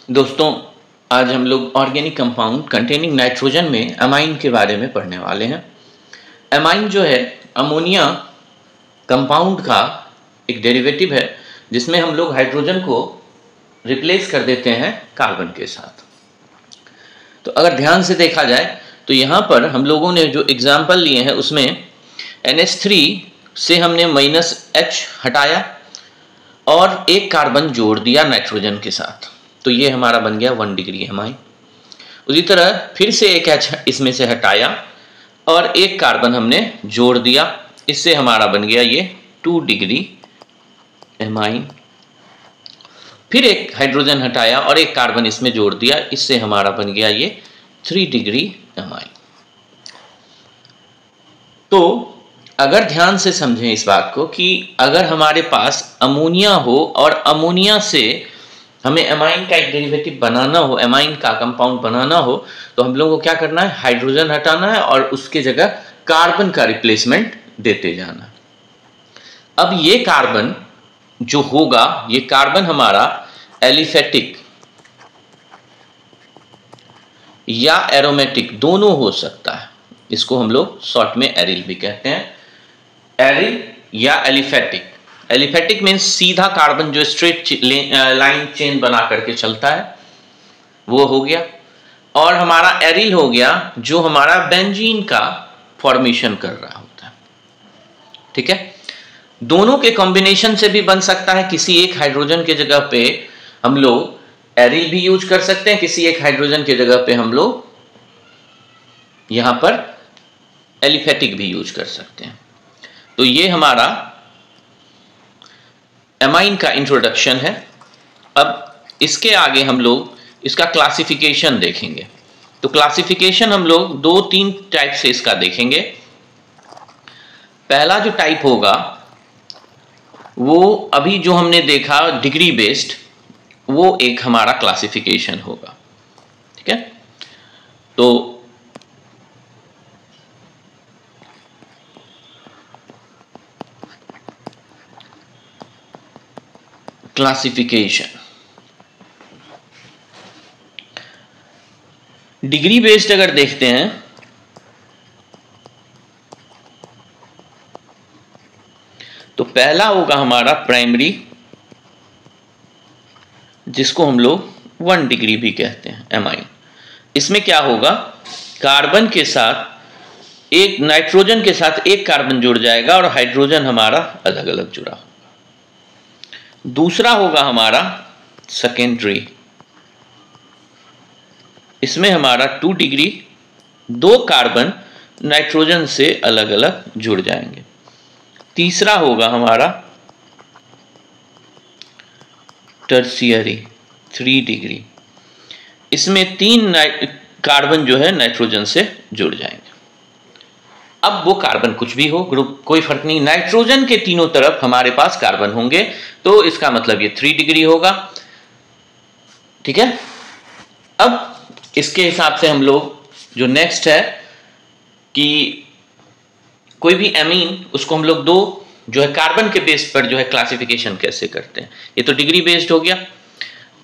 दोस्तों, आज हम लोग ऑर्गेनिक कंपाउंड कंटेनिंग नाइट्रोजन में अमाइन के बारे में पढ़ने वाले हैं। अमाइन जो है अमोनिया कंपाउंड का एक डेरिवेटिव है जिसमें हम लोग हाइड्रोजन को रिप्लेस कर देते हैं कार्बन के साथ। तो अगर ध्यान से देखा जाए तो यहाँ पर हम लोगों ने जो एग्जाम्पल लिए हैं उसमें NH3 से हमने -H हटाया और एक कार्बन जोड़ दिया नाइट्रोजन के साथ, तो ये हमारा बन गया 1 डिग्री अमाइन। उसी तरह फिर से एक H इसमें से हटाया और एक कार्बन हमने जोड़ दिया, इससे हमारा बन गया ये 2 डिग्री अमाइन। फिर एक हाइड्रोजन हटाया और एक कार्बन इसमें जोड़ दिया, इससे हमारा बन गया ये 3 डिग्री अमाइन। तो अगर ध्यान से समझें इस बात को कि अगर हमारे पास अमोनिया हो और अमोनिया से हमें अमाइन का एक डेरिवेटिव बनाना हो, अमाइन का कंपाउंड बनाना हो, तो हम लोगों को क्या करना है, हाइड्रोजन हटाना है और उसके जगह कार्बन का रिप्लेसमेंट देते जाना। अब ये कार्बन जो होगा, ये कार्बन हमारा एलिफेटिक या एरोमेटिक दोनों हो सकता है। इसको हम लोग शॉर्ट में एरिल भी कहते हैं, एरिल या एलिफेटिक। एलिफेटिक मीन्स सीधा कार्बन जो स्ट्रेट लाइन चेन बना करके चलता है, वो हो गया। और हमारा एरिल हो गया जो हमारा बेंजीन का फॉर्मेशन कर रहा होता है। ठीक है, दोनों के कॉम्बिनेशन से भी बन सकता है। किसी एक हाइड्रोजन के जगह पे हम लोग एरिल भी यूज कर सकते हैं, किसी एक हाइड्रोजन के जगह पे हम लोग यहां पर एलिफेटिक भी यूज कर सकते हैं। तो ये हमारा अमाइन का इंट्रोडक्शन है। अब इसके आगे हम लोग इसका क्लासिफिकेशन देखेंगे। तो क्लासिफिकेशन हम लोग 2-3 टाइप से इसका देखेंगे। पहला जो टाइप होगा वो अभी जो हमने देखा डिग्री बेस्ड, वो एक हमारा क्लासिफिकेशन होगा। ठीक है, तो क्लासिफिकेशन डिग्री बेस्ड अगर देखते हैं तो पहला होगा हमारा प्राइमरी, जिसको हम लोग 1 डिग्री भी कहते हैं अमाइन। इसमें क्या होगा, कार्बन के साथ एक नाइट्रोजन के साथ एक कार्बन जुड़ जाएगा और हाइड्रोजन हमारा अलग अलग जुड़ा होगा। दूसरा होगा हमारा सेकेंडरी, इसमें हमारा 2 डिग्री, 2 कार्बन नाइट्रोजन से अलग अलग जुड़ जाएंगे। तीसरा होगा हमारा टर्शियरी, 3 डिग्री, इसमें 3 कार्बन जो है नाइट्रोजन से जुड़ जाएंगे। अब वो कार्बन कुछ भी हो, ग्रुप कोई फर्क नहीं, नाइट्रोजन के तीनों तरफ हमारे पास कार्बन होंगे, तो इसका मतलब ये 3 डिग्री होगा। ठीक है, अब इसके हिसाब से हम लोग जो नेक्स्ट है कि कोई भी अमीन, उसको हम लोग 2 जो है कार्बन के बेस पर जो है क्लासिफिकेशन कैसे करते हैं। ये तो डिग्री बेस्ड हो गया।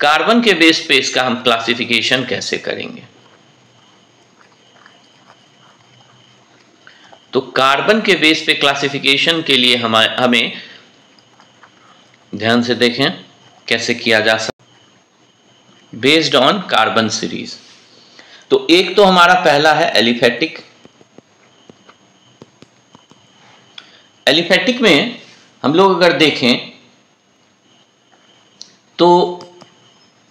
कार्बन के बेस पे इसका हम क्लासिफिकेशन कैसे करेंगे, तो कार्बन के बेस पे क्लासिफिकेशन के लिए हमें ध्यान से देखें कैसे किया जा सकता, बेस्ड ऑन कार्बन सीरीज। तो एक तो हमारा पहला है एलिफेटिक। एलिफेटिक में हम लोग अगर देखें तो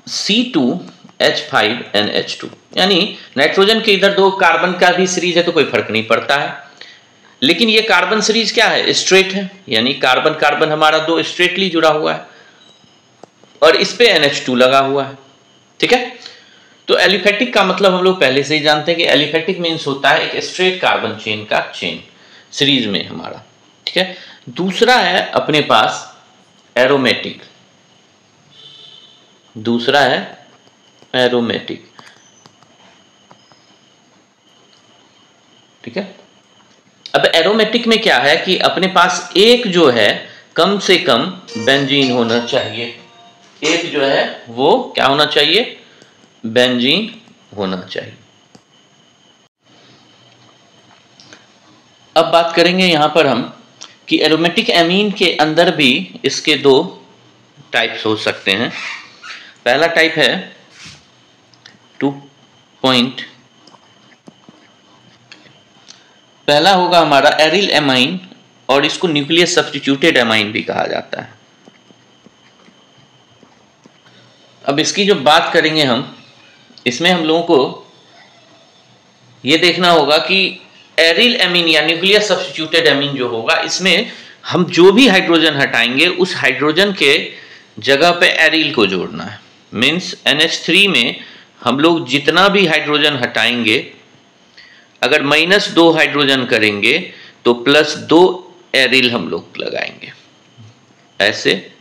C2H5NH2, यानी नाइट्रोजन के इधर 2 कार्बन का भी सीरीज है तो कोई फर्क नहीं पड़ता है, लेकिन ये कार्बन सीरीज क्या है, स्ट्रेट है, यानी कार्बन कार्बन हमारा 2 स्ट्रेटली जुड़ा हुआ है और इस पे NH2 लगा हुआ है। ठीक है, तो एलिफेटिक का मतलब हम लोग पहले से ही जानते हैं कि एलिफेटिक मीन्स होता है एक स्ट्रेट कार्बन चेन का चेन सीरीज में हमारा। ठीक है, दूसरा है अपने पास एरोमेटिक, दूसरा है एरोमेटिक। ठीक है, अब एरोमेटिक में क्या है कि अपने पास एक जो है कम से कम बेंजीन होना चाहिए, एक जो है वो क्या होना चाहिए, बेंजीन होना चाहिए। अब बात करेंगे यहां पर हम कि एरोमेटिक एमीन के अंदर भी इसके दो टाइप्स हो सकते हैं। पहला टाइप है 2 पॉइंट, पहला होगा हमारा एरिल एमाइन, और इसको न्यूक्लियस सब्स्टिट्यूटेड एमाइन भी कहा जाता है। अब इसकी जो बात करेंगे हम, इसमें हम लोगों को ये देखना होगा कि एरिल एमीन या न्यूक्लियस सब्स्टिट्यूटेड एमीन जो होगा, इसमें हम जो भी हाइड्रोजन हटाएंगे उस हाइड्रोजन के जगह पे एरिल को जोड़ना है। मीन्स NH3 में हम लोग जितना भी हाइड्रोजन हटाएंगे, अगर -2 हाइड्रोजन करेंगे तो +2 एरिल हम लोग लगाएंगे। ऐसे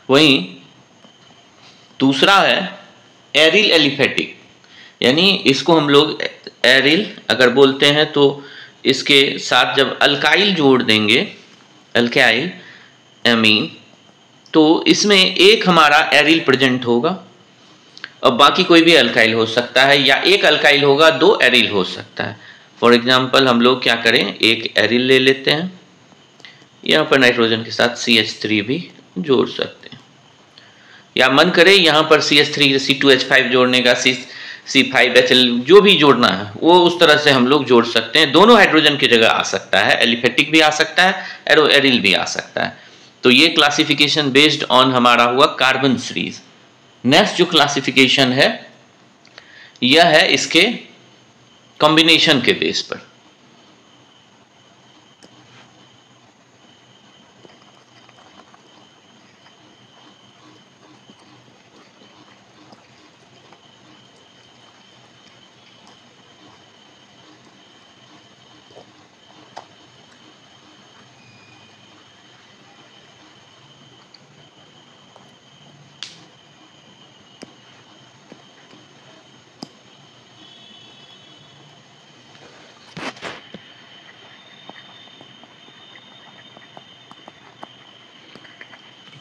वहीं दूसरा है एरिल एलिफेटिक, यानी इसको हम लोग एरिल अगर बोलते हैं तो इसके साथ जब अल्काइल जोड़ देंगे, अल्काइल एमीन, तो इसमें एक हमारा एरिल प्रेजेंट होगा और बाकी कोई भी अल्काइल हो सकता है, या एक अल्काइल होगा 2 एरिल हो सकता है। फॉर एग्जांपल हम लोग क्या करें, एक एरिल ले लेते हैं, यहाँ पर नाइट्रोजन के साथ CH3 भी जोड़ सकते हैं, या मन करे यहाँ पर CH3 C2H5 जोड़ने का, C5HL जो भी जोड़ना है वो उस तरह से हम लोग जोड़ सकते हैं। दोनों हाइड्रोजन की जगह आ सकता है, एलिफेटिक भी आ सकता है, एरिल भी आ सकता है। तो ये क्लासिफिकेशन बेस्ड ऑन हमारा हुआ कार्बन सीरीज। नेक्स्ट जो क्लासिफिकेशन है यह है इसके कॉम्बिनेशन के बेस पर।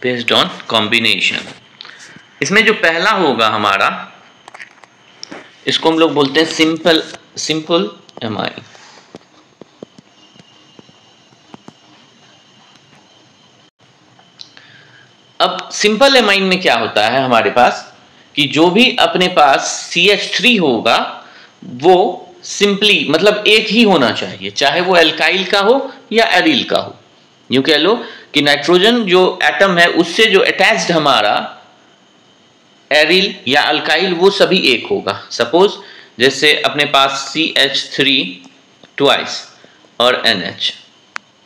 बेस्ड ऑन कॉम्बिनेशन, इसमें जो पहला होगा हमारा, इसको हम लोग बोलते हैं सिंपल एमाइन। अब सिंपल एमाइन में क्या होता है हमारे पास कि जो भी अपने पास CH3 होगा वो सिंपली मतलब एक ही होना चाहिए, चाहे वो एल्काइल का हो या एरिल का हो। यूं कह लो कि नाइट्रोजन जो एटम है उससे जो अटैच्ड हमारा एरिल या अल्काइल वो सभी एक होगा। सपोज जैसे अपने पास CH3 ट्वाइस और NH,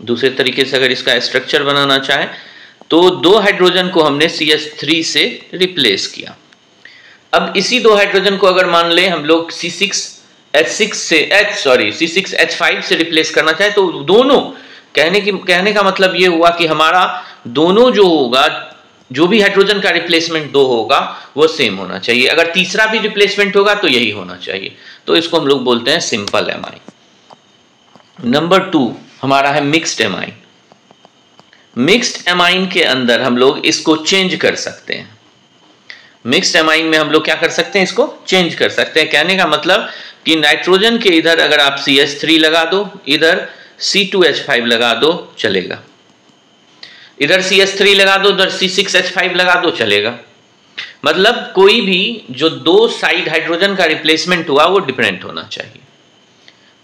दूसरे तरीके से अगर इसका स्ट्रक्चर बनाना चाहे तो 2 हाइड्रोजन को हमने CH3 से रिप्लेस किया। अब इसी 2 हाइड्रोजन को अगर मान लें हम लोग C6H5 से रिप्लेस करना चाहे तो दोनों कहने का मतलब ये हुआ कि हमारा दोनों जो होगा, जो भी हाइड्रोजन का रिप्लेसमेंट 2 होगा वो सेम होना चाहिए। अगर तीसरा भी रिप्लेसमेंट होगा तो यही होना चाहिए, तो इसको हम लोग बोलते हैं सिंपल एमाइन। नंबर 2 हमारा है मिक्स्ड एमाइन। मिक्स्ड एमाइन के अंदर हम लोग इसको चेंज कर सकते हैं। मिक्स्ड एमाइन में हम लोग क्या कर सकते हैं, इसको चेंज कर सकते हैं। कहने का मतलब कि नाइट्रोजन के इधर अगर आप CH3 लगा दो, इधर C2H5 लगा दो, चलेगा। इधर CH3 लगा दो, इधर C6H5 लगा दो, चलेगा। मतलब कोई भी जो 2 साइड हाइड्रोजन का रिप्लेसमेंट हुआ वो डिफरेंट होना चाहिए।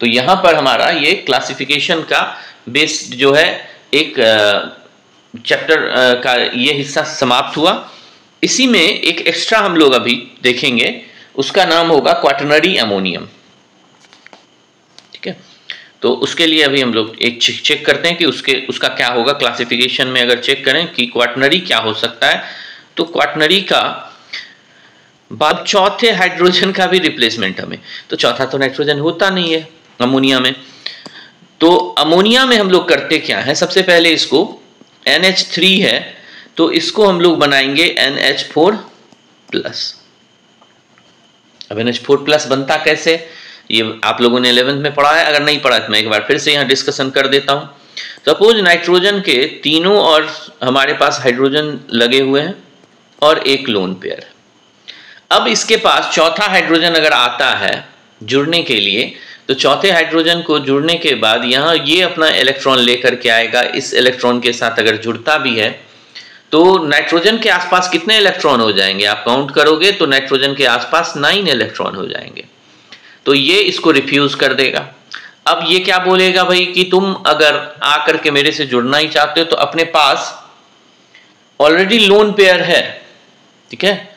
तो यहां पर हमारा ये क्लासिफिकेशन का बेस जो है एक चैप्टर का ये हिस्सा समाप्त हुआ। इसी में एक एक्स्ट्रा हम लोग अभी देखेंगे, उसका नाम होगा क्वाटरनरी अमोनियम। ठीक है, तो उसके लिए अभी हम लोग एक चेक करते हैं कि उसका क्या होगा क्लासिफिकेशन में। अगर चेक करें कि क्वाटरनरी क्या हो सकता है, तो क्वाटरनरी का बाद चौथे हाइड्रोजन का भी रिप्लेसमेंट हमें, तो चौथा तो नाइट्रोजन होता नहीं है अमोनिया में। तो अमोनिया में हम लोग करते क्या है, सबसे पहले इसको NH3 है तो इसको हम लोग बनाएंगे NH4+। अब NH4+ बनता कैसे, ये आप लोगों ने 11th में पढ़ा है, अगर नहीं पढ़ा तो मैं एक बार फिर से यहाँ डिस्कशन कर देता हूँ। सपोज नाइट्रोजन के तीनों और हमारे पास हाइड्रोजन लगे हुए हैं और एक लोन पेयर। अब इसके पास चौथा हाइड्रोजन अगर आता है जुड़ने के लिए, तो चौथे हाइड्रोजन को जुड़ने के बाद यहाँ ये अपना इलेक्ट्रॉन लेकर के आएगा, इस इलेक्ट्रॉन के साथ अगर जुड़ता भी है तो नाइट्रोजन के आसपास कितने इलेक्ट्रॉन हो जाएंगे, आप काउंट करोगे तो नाइट्रोजन के आसपास 9 इलेक्ट्रॉन हो जाएंगे। तो ये इसको रिफ्यूज कर देगा। अब ये क्या बोलेगा भाई कि तुम अगर आकर के मेरे से जुड़ना ही चाहते हो तो अपने पास ऑलरेडी लोन पेयर है, ठीक है,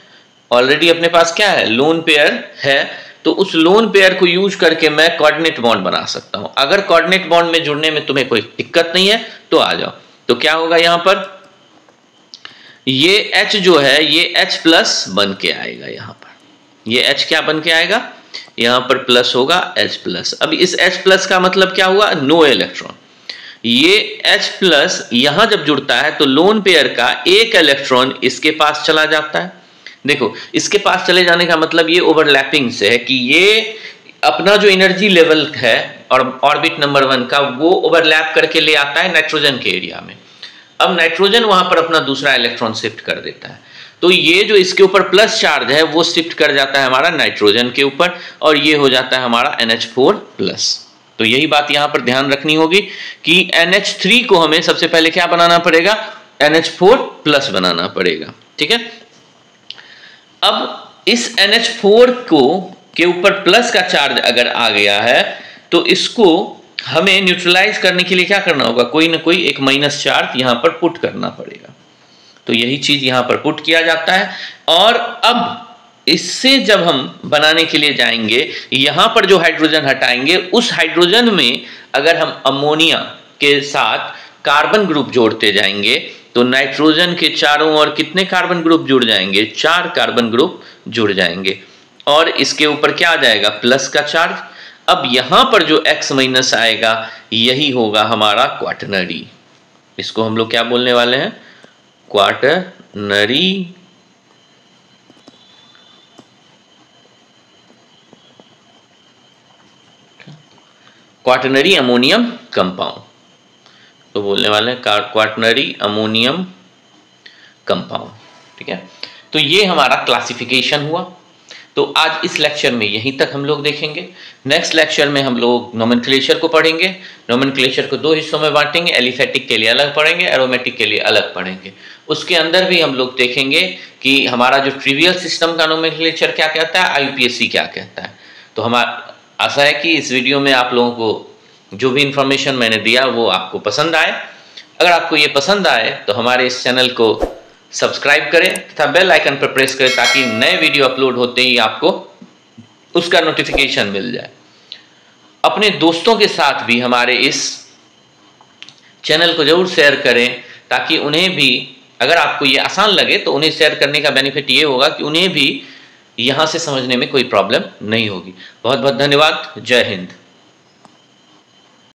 ऑलरेडी अपने पास क्या है, लोन पेयर है, तो उस लोन पेयर को यूज करके मैं कोऑर्डिनेट बॉन्ड बना सकता हूं। अगर कोऑर्डिनेट बॉन्ड में जुड़ने में तुम्हें कोई दिक्कत नहीं है तो आ जाओ। तो क्या होगा यहां पर, ये H जो है ये H+ बन के आएगा, यहां पर ये H क्या बन के आएगा, यहां पर प्लस होगा H+। अब इस H+ का मतलब क्या हुआ, नो इलेक्ट्रॉन। ये H+ यहां जब जुड़ता है तो लोन पेयर का एक इलेक्ट्रॉन इसके पास चला जाता है। देखो इसके पास चले जाने का मतलब ये ओवरलैपिंग से है कि ये अपना जो एनर्जी लेवल है और ऑर्बिट नंबर 1 का वो ओवरलैप करके ले आता है नाइट्रोजन के एरिया में। अब नाइट्रोजन वहां पर अपना दूसरा इलेक्ट्रॉन शिफ्ट कर देता है, तो ये जो इसके ऊपर प्लस चार्ज है वो शिफ्ट कर जाता है हमारा नाइट्रोजन के ऊपर और ये हो जाता है हमारा NH4+। तो यही बात यहां पर ध्यान रखनी होगी कि NH3 को हमें सबसे पहले क्या बनाना पड़ेगा, NH4+ बनाना पड़ेगा, ठीक है। अब इस NH4 को के ऊपर प्लस का चार्ज अगर आ गया है तो इसको हमें न्यूट्रलाइज करने के लिए क्या करना होगा, कोई ना कोई एक माइनस चार्ज यहां पर पुट करना पड़ेगा। तो यही चीज यहां पर पुट किया जाता है। और अब इससे जब हम बनाने के लिए जाएंगे, यहां पर जो हाइड्रोजन हटाएंगे उस हाइड्रोजन में अगर हम अमोनिया के साथ कार्बन ग्रुप जोड़ते जाएंगे तो नाइट्रोजन के चारों ओर कितने कार्बन ग्रुप जुड़ जाएंगे, 4 कार्बन ग्रुप जुड़ जाएंगे और इसके ऊपर क्या आ जाएगा, प्लस का चार्ज। अब यहां पर जो X- आएगा यही होगा हमारा क्वाटरनरी। इसको हम लोग क्या बोलने वाले हैं, क्वाटरनरी अमोनियम कंपाउंड, तो बोलने वाले हैं क्वाटरनरी अमोनियम कंपाउंड, ठीक है। तो ये हमारा क्लासिफिकेशन हुआ। तो आज इस लेक्चर में यहीं तक हम लोग देखेंगे। नेक्स्ट लेक्चर में हम लोग नोमेनक्लेचर को पढ़ेंगे। नोमेनक्लेचर को 2 हिस्सों में बांटेंगे, एलिफेटिक के लिए अलग पढ़ेंगे, एरोमेटिक के लिए अलग पढ़ेंगे। उसके अंदर भी हम लोग देखेंगे कि हमारा जो ट्रिवियल सिस्टम का नोमेनक्लेचर क्या कहता है, IUPAC क्या कहता है। तो हमारा आशा है कि इस वीडियो में आप लोगों को जो भी इंफॉर्मेशन मैंने दिया वो आपको पसंद आए। अगर आपको ये पसंद आए तो हमारे इस चैनल को सब्सक्राइब करें तथा बेल आइकन पर प्रेस करें ताकि नए वीडियो अपलोड होते ही आपको उसका नोटिफिकेशन मिल जाए। अपने दोस्तों के साथ भी हमारे इस चैनल को जरूर शेयर करें ताकि उन्हें भी, अगर आपको ये आसान लगे तो उन्हें शेयर करने का बेनिफिट ये होगा कि उन्हें भी यहाँ से समझने में कोई प्रॉब्लम नहीं होगी। बहुत बहुत धन्यवाद। जय हिंद।